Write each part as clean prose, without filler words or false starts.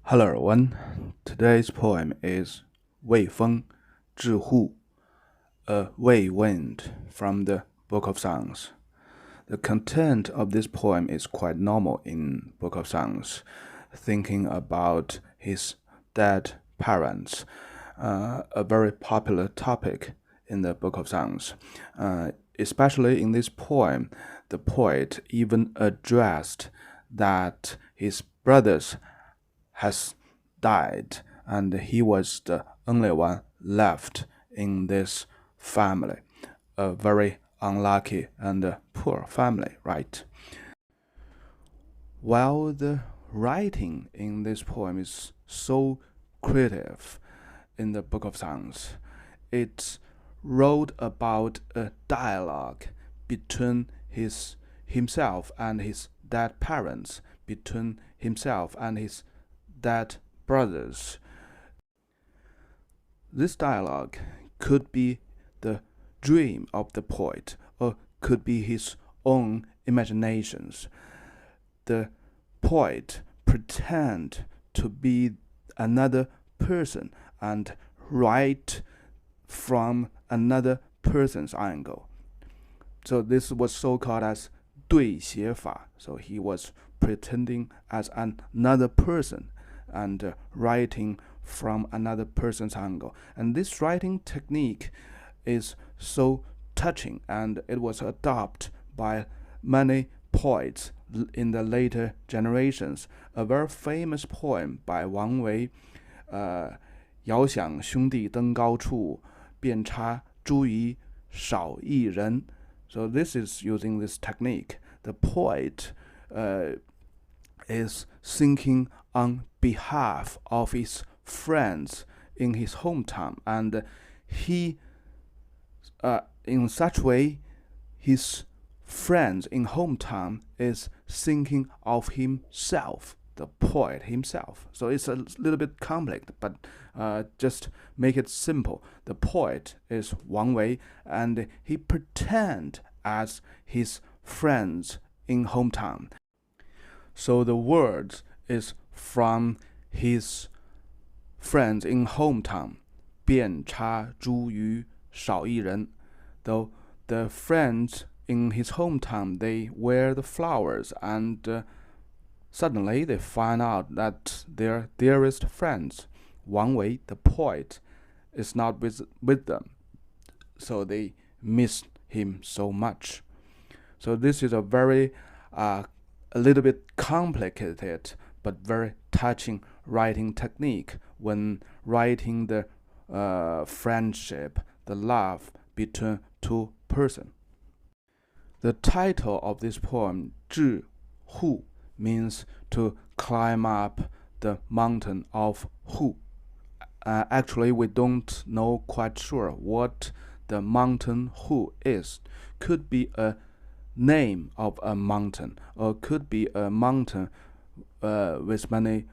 Hello everyone. Today's poem is 魏风 致户, a Wei wind from the Book of Songs. The content of this poem is quite normal in Book of Songs, thinking about his dead parents, a very popular topic in the Book of Songs. Especially in this poem, the poet even addressed that his brothers has died and he was the only one left in this family. A very unlucky and poor family, right? While the writing in this poem is so creative in the Book of Songs, it wrote about a dialogue between himself and his dead parents, between himself and his dead brothers. This dialogue could be the dream of the poet or could be his own imaginations. The poet pretend to be another person and write from another person's angle. So this was so-called as 对写法. So he was pretending as another person and writing from another person's angle. And this writing technique is so touching, and it was adopted by many poets in the later generations. A very famous poem by Wang Wei, 遥想兄弟登高处，遍插茱萸少一人. So this is using this technique. The poet is thinking on behalf of his friends in his hometown, and he in such way his friends in hometown is thinking of himself, the poet himself. So it's a little bit complex, but just make it simple. The poet is Wang Wei, and he pretend as his friends in hometown. So the words is from his friends in hometown. 遍插茱萸少一人. Though the friends in his hometown, they wear the flowers, and suddenly they find out that their dearest friends, Wang Wei, the poet, is not with them. So they miss him so much. So this is a very a little bit complicated but very touching writing technique when writing the friendship, the love between two persons. The title of this poem, 致户, means to climb up the mountain of Hu. Actually, we don't know quite sure what the mountain Hu is. Could be a name of a mountain, or could be a mountain with many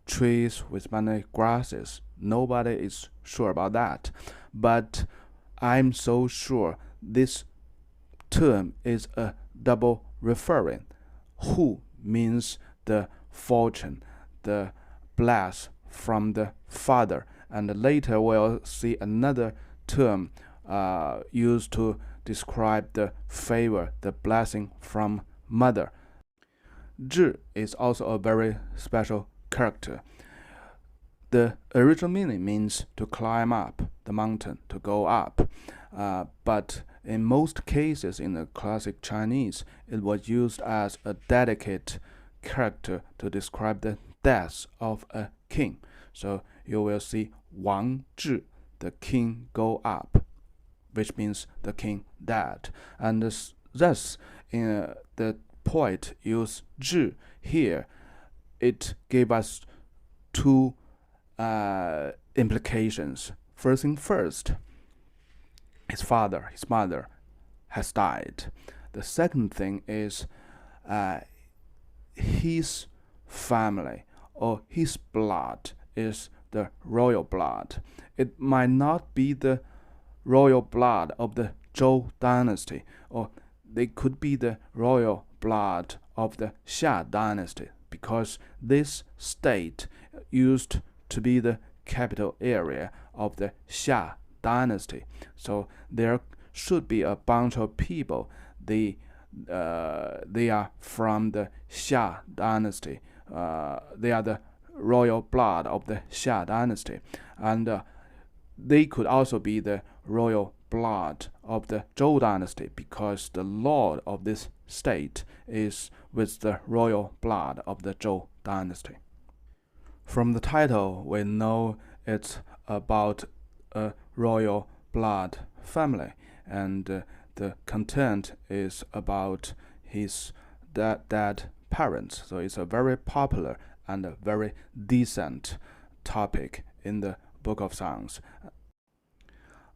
trees, with many grasses. Nobody is sure about that, but I'm so sure this term is a double referring. Hu means the fortune, the bless from the father, and later we'll see another term used to describe the favor, the blessing from mother. 致 is also a very special character. The original meaning means to climb up the mountain, to go up. But in most cases in the classic Chinese, it was used as a delicate character to describe the death of a king. So you will see Wang Zhi, the king go up, which means the king died. And thus, the poet used 致 here. It gave us two implications. First thing first, his father, his mother has died. The second thing is his family or his blood is the royal blood. It might not be the royal blood of the Zhou dynasty, or they could be the royal blood of the Xia dynasty, because this state used to be the capital area of the Xia dynasty. So there should be a bunch of people. They are from the Xia dynasty. They are the royal blood of the Xia dynasty, and they could also be the royal blood of the Zhou dynasty, because the lord of this state is with the royal blood of the Zhou dynasty. From the title, we know it's about a royal blood family, and the content is about his dead parents. So it's a very popular and a very decent topic in the Book of Songs.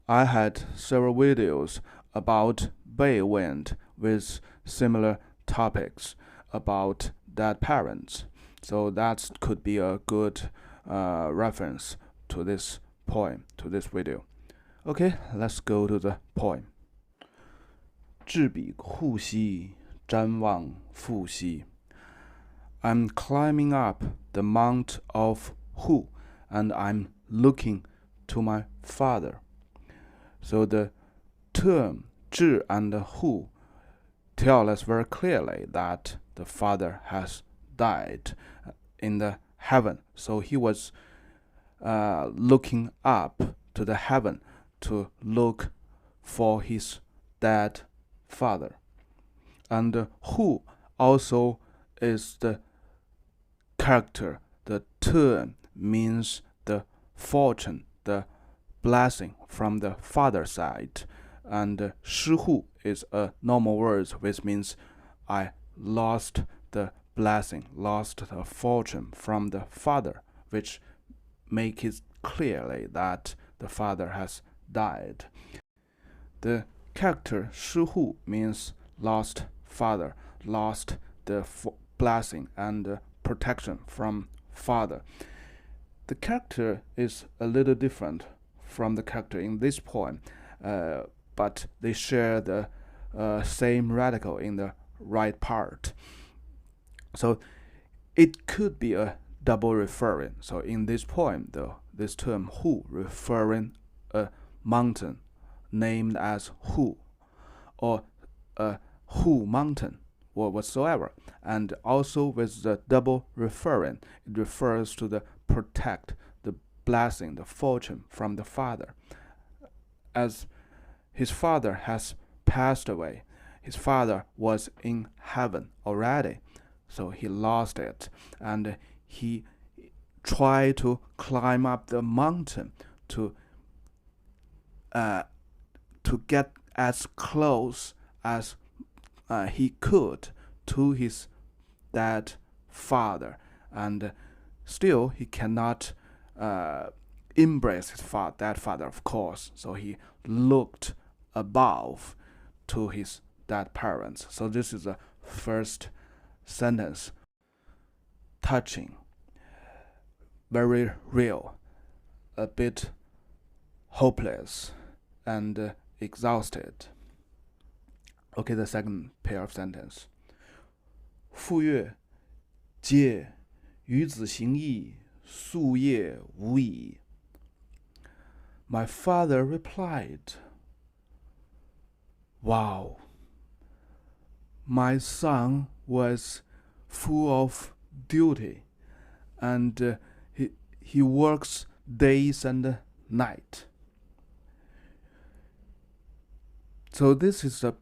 I had several videos about Bei Wind with similar topics about dead parents. So that could be a good reference to this poem, to this video. Okay, let's go to the poem. 置彼户兮，瞻望父兮。I'm climbing up the mount of Hu, and I'm looking to my father. So the term 置 and Hu tell us very clearly that the father has died in the heaven. So he was looking up to the heaven to look for his dead father. And Hu also is the character. The term means the fortune, the blessing from the father side. And Shihu is a normal word which means I lost the blessing, lost the fortune from the father, which make it clearly that the father has died. The character Shihu means lost father, lost the blessing and protection from father. The character is a little different from the character in this poem, but they share the same radical in the right part. So it could be a double referring. So in this poem, though, this term Hu referring a mountain named as Hu, or a Hu mountain, or whatsoever. And also with the double referring, it refers to the protect, the blessing, the fortune from the father. As his father has passed away, his father was in heaven already, so he lost it, and he tried to climb up the mountain to get as close as he could to his dead father, and still he cannot embrace his dead father, of course. So he looked above to his dead parents. So this is the first sentence. Touching, very real, a bit hopeless and exhausted. Okay, the second pair of sentence. 傅说嗟与子行义，夙夜无已。My father replied, Wow, my son was full of duty, and he works days and night. So this is a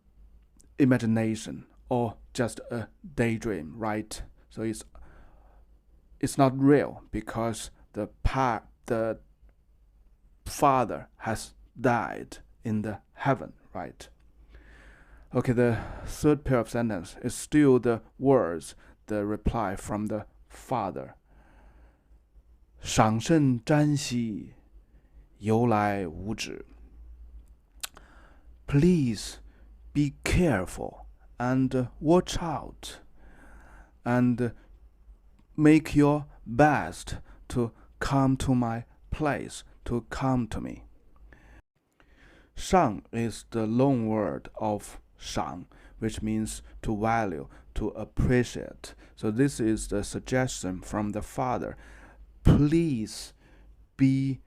imagination or just a daydream, right? So it's not real because the father has died in the heaven, right? Okay, the third pair of sentence is still the words, the reply from the father. 赏甚瞻兮，由来无止。Please be careful and watch out, and make your best to come to my place, to come to me. 赏 is the loan word of 赏, which means to value, to appreciate. So this is the suggestion from the father. please be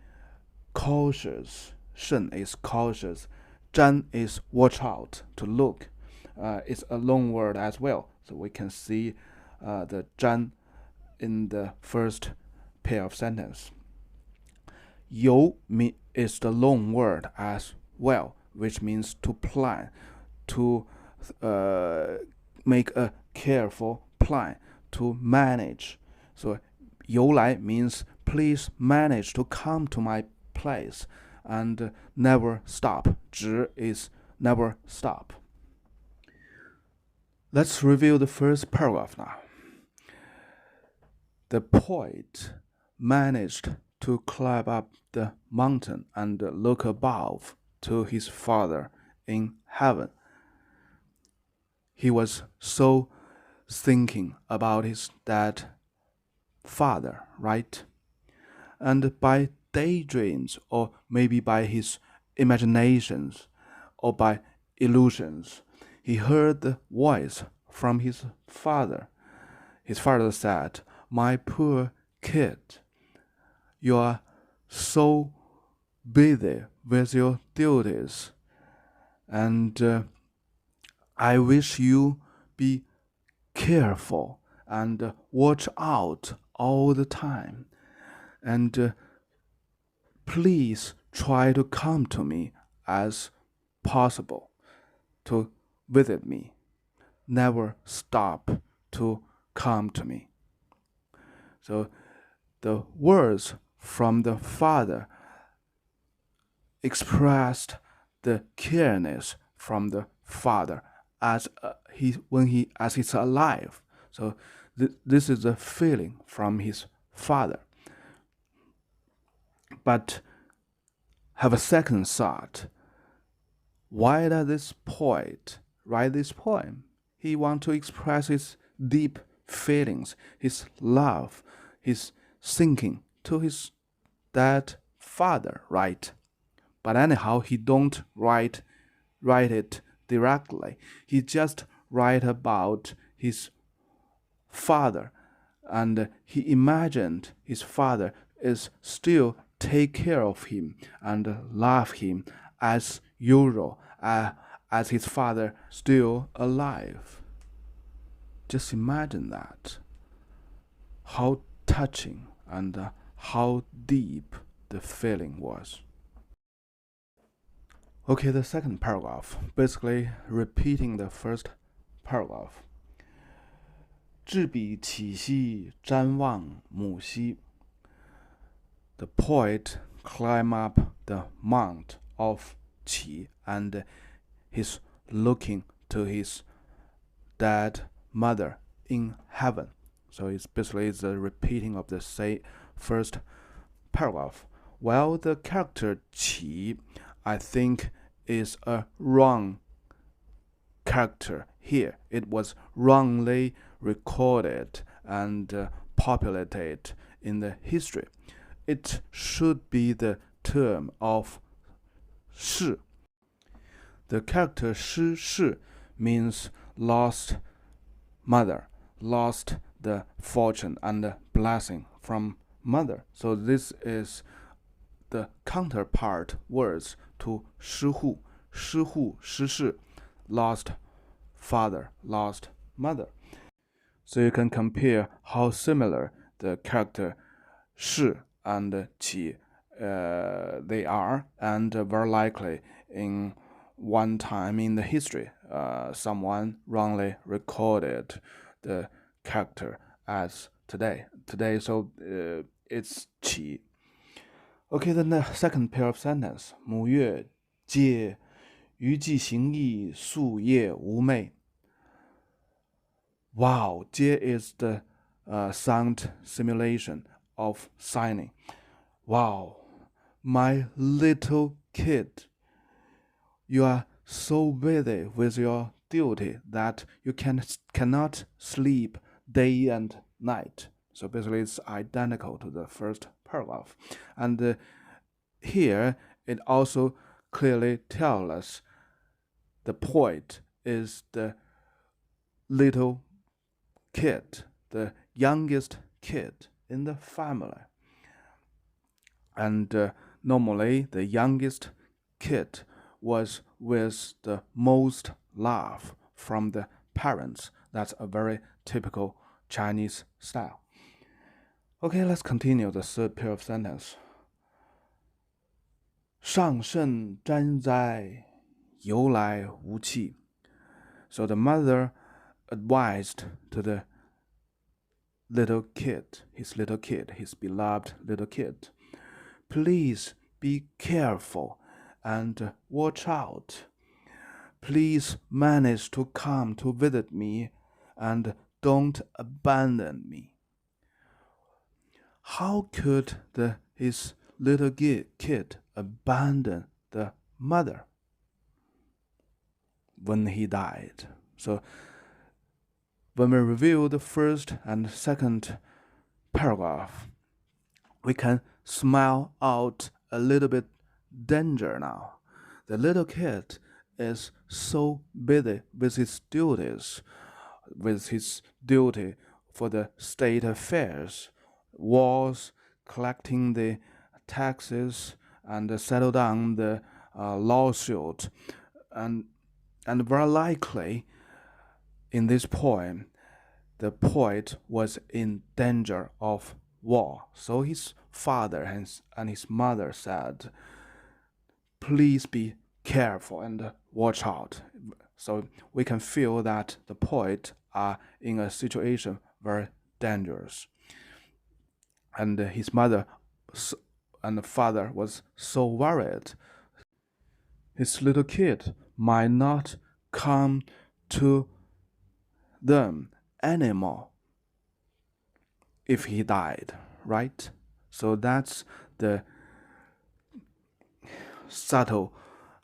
cautious. 慎 is cautious. 瞻 is watch out, to look. It's a long word as well. So we can see the 瞻 in the first pair of sentence. 游 is the long word as well, which means to plan, to make a careful plan, to manage. So 游来 means please manage to come to my place, and never stop. 直 is never stop. Let's review the first paragraph now. The poet managed to climb up the mountain and look above to his father in heaven. He was so thinking about his dead father, right? And by daydreams, or maybe by his imaginations, or by illusions, he heard the voice from his father. His father said, "My poor kid, you are so busy with your duties, and I wish you be careful and watch out all the time, and please try to come to me as possible to visit me. Never stop to come to me." So the words from the father expressed the careness from the father as he's alive. So this is a feeling from his father. But have a second thought. Why does this poet write this poem? He wants to express his deep feelings, his love, his thinking to his dead father, right? But anyhow, he don't write it directly. He just write about his father, and he imagined his father is still take care of him and love him as usual, as his father still alive. Just imagine that. How touching and how deep the feeling was. Okay, the second paragraph, basically repeating the first paragraph. 置彼起兮，瞻望母兮. The poet climbed up the mount of Qi, and he's looking to his dead mother in heaven. So it's basically the repeating of the first paragraph. Well, the character Qi, I think, is a wrong character here. It was wrongly recorded and populated in the history. It should be the term of Shi. The character Shi means lost mother, lost the fortune and blessing from mother. So this is the counterpart words to 失户, 失户, 失势, lost father, lost mother. So you can compare how similar the character 是 and 起 they are, and very likely in one time in the history, someone wrongly recorded the character as today. So it's 起. Okay, then the second pair of sentence. 母月借余寄行意，夙夜无寐. Wow, 接 is the sound simulation of signing. Wow, my little kid, you are so busy with your duty that you cannot sleep day and night. So basically it's identical to the first paragraph. And here it also clearly tells us the poet is the little kid, the youngest kid in the family. And normally the youngest kid was with the most love from the parents. That's a very typical Chinese style. Okay, let's continue the third pair of sentence. 上圣瞻哉，由来无期. So the mother advised to the little kid, his beloved little kid, please be careful and watch out. Please manage to come to visit me and don't abandon me. How could his little kid abandon the mother when he died? So when we review the first and second paragraph, we can smell out a little bit danger now. The little kid is so busy with his duties, with his duty for the state affairs, wars, collecting the taxes, and settle down the lawsuit, and very likely in this poem, the poet was in danger of war. So his father and his mother said, please be careful and watch out. So we can feel that the poet are in a situation very dangerous. And his mother and the father was so worried. His little kid might not come to them anymore if he died, right? So that's the subtle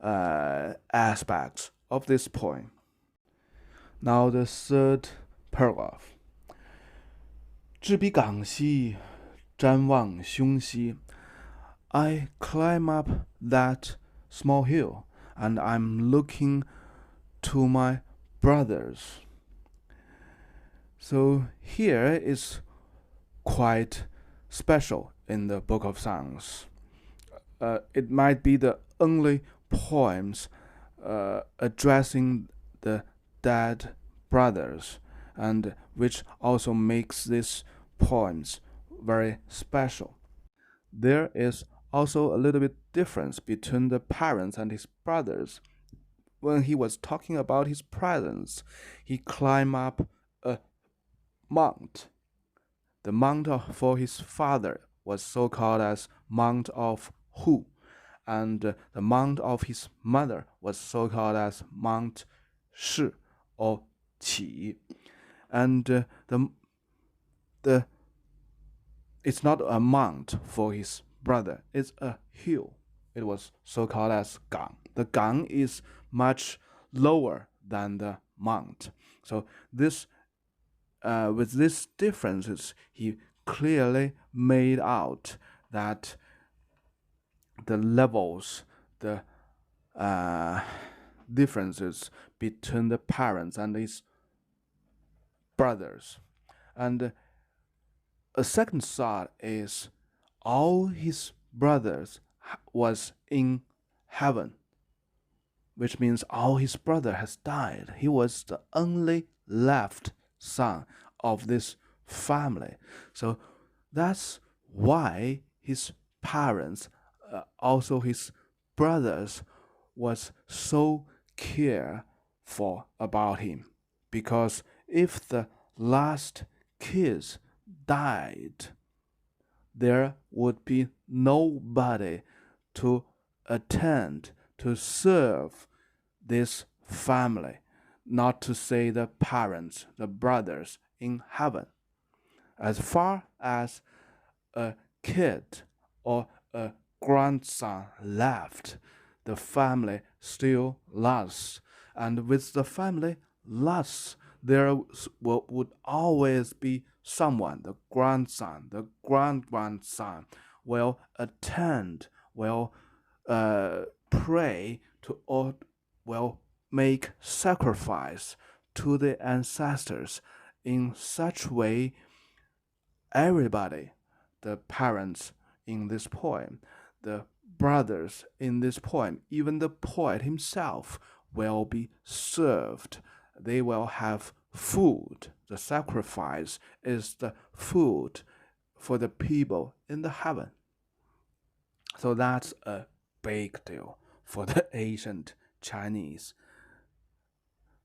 aspects of this poem. Now the third paragraph. 至彼港西，瞻望兄兮. I climb up that small hill and I'm looking to my brothers. So here is quite special in the Book of Songs. It might be the only poems addressing the dead brothers, and which also makes these poems very special. There is also a little bit difference between the parents and his brothers. When he was talking about his presence, he climbed up a mount. The mount for his father was so called as Mount of Hu, and the mount of his mother was so called as Mount Shi or Qi. And it's not a mount for his brother, it's a hill. It was so called as Gang. The Gang is much lower than the mount. So this with these differences, he clearly made out that the levels, the differences between the parents and his brothers. And a second thought is all his brothers was in heaven, which means all his brother has died. He was the only left son of this family. So that's why his parents, also his brothers, was so careful about him. Because if the last kids died, there would be nobody to attend, to serve this family, not to say the parents, the brothers in heaven. As far as a kid or a grandson left, the family still lasts. And with the family lasts, there would always be someone, the grandson, the grandson, will attend, will pray to, or will make sacrifice to the ancestors. In such way, everybody, the parents, in this poem. The brothers in this poem, even the poet himself, will be served. They will have food. The sacrifice is the food for the people in the heaven. So that's a big deal for the ancient Chinese.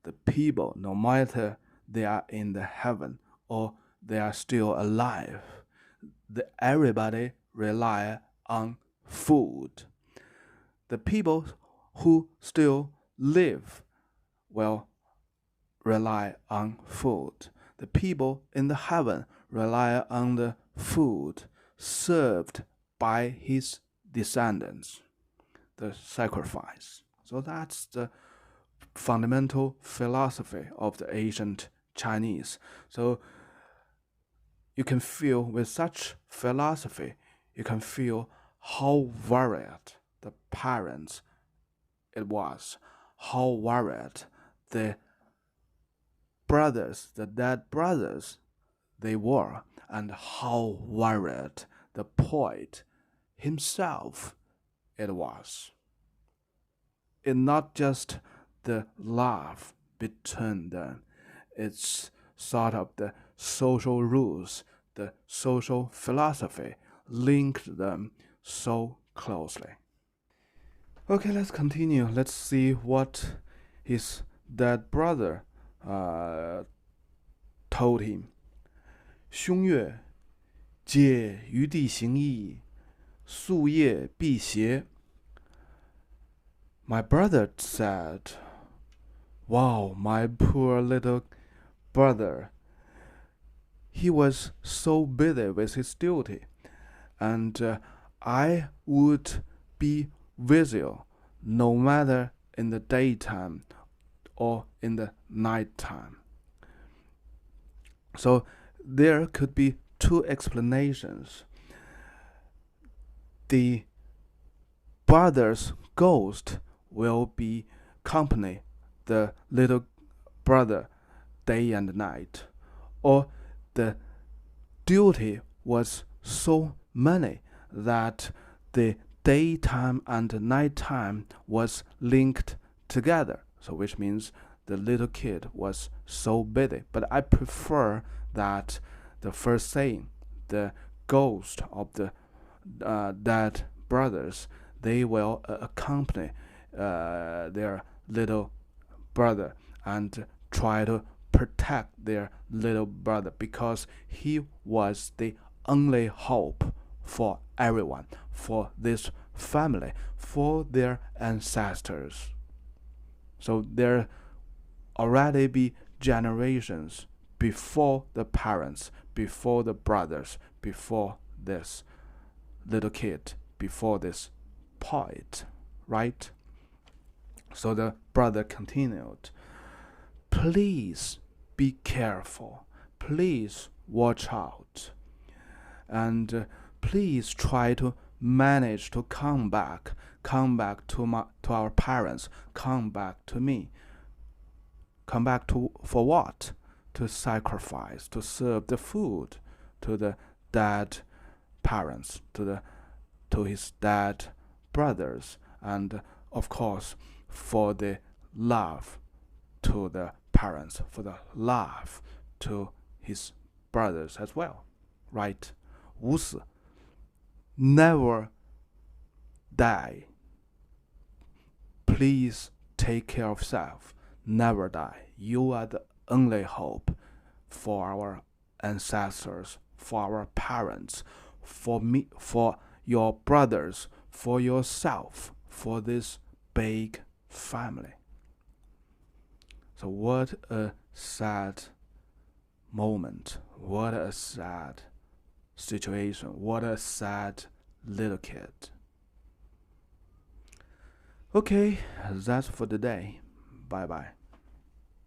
The people, no matter they are in the heaven or they are still alive, everybody rely on food. The people who still live will rely on food. The people in the heaven rely on the food served by his descendants, the sacrifice. So that's the fundamental philosophy of the ancient Chinese. So you can feel with such philosophy, you can feel how varied the parents it was, how varied the brothers, the dead brothers, they were, and how varied the poet himself it was. It's not just the love between them, it's sort of the social rules, the social philosophy linked them so closely. Okay, let's continue. Let's see what his dead brother told him. 兄岳，借余弟行义，夙夜辟邪. My brother said, "Wow, my poor little brother. He was so busy with his duty, and I would be visual no matter in the daytime or in the nighttime." So there could be two explanations. The brother's ghost will be accompany the little brother day and night, or the duty was so many that the daytime and nighttime was linked together. So which means the little kid was so busy. But I prefer that the first saying, the ghost of the dead brothers, they will accompany their little brother and try to protect their little brother, because he was the only hope for everyone, for this family, for their ancestors. So there already be generations before the parents, before the brothers, before this little kid, before this poet, right? So the brother continued, "Please be careful. Please watch out. And please try to manage to come back to our parents, come back to me. Come back to for what? To sacrifice, to serve the food to the dead parents, to his dead brothers, and of course for the love to the parents, for the love to his brothers as well, right? 无死, never die. Please take care of self. Never die. You are the only hope for our ancestors, for our parents, for me, for your brothers, for yourself, for this big family." So what a sad moment, what a sad situation, what a sad little kid. Okay, that's for today. Bye bye.